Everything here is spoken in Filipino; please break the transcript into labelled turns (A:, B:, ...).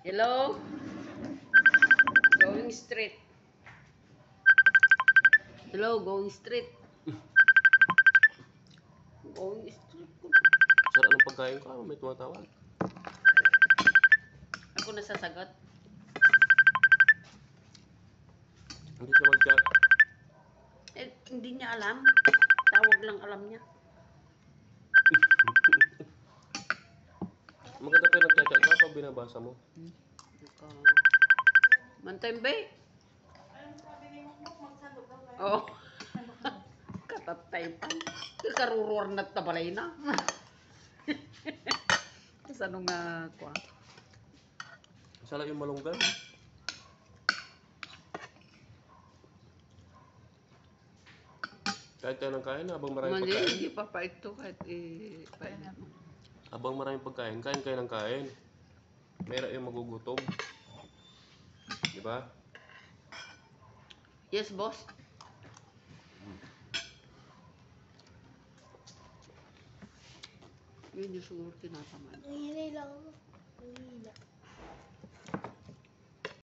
A: Hello? Going straight. Hello, going straight. Going straight.
B: Sarap ng pagkain ko, may tumatawag.
A: Ako nasasagot.
B: Hindi siya mag-chat.
A: Eh, hindi niya alam. Tawag lang alam niya.
B: Maganda pa yung nag-chat ka pag binabasa mo.
A: Mantembe? Oo. Katatay pa. Karurur na tabalay na. Tapos ano nga kwa?
B: Sarap yung malunggay. Kahit kayo ng kain, habang maraming
A: Mali,
B: pagkain.
A: hindi pa pa ito kahit painit mo.
B: Habang maraming pagkain, kain kayo ng kain. Meron yung magugutom. Di ba?
A: Yes, boss. Yun yung siguro tinataman.
C: Nanghihila lang ako. Nanghihila.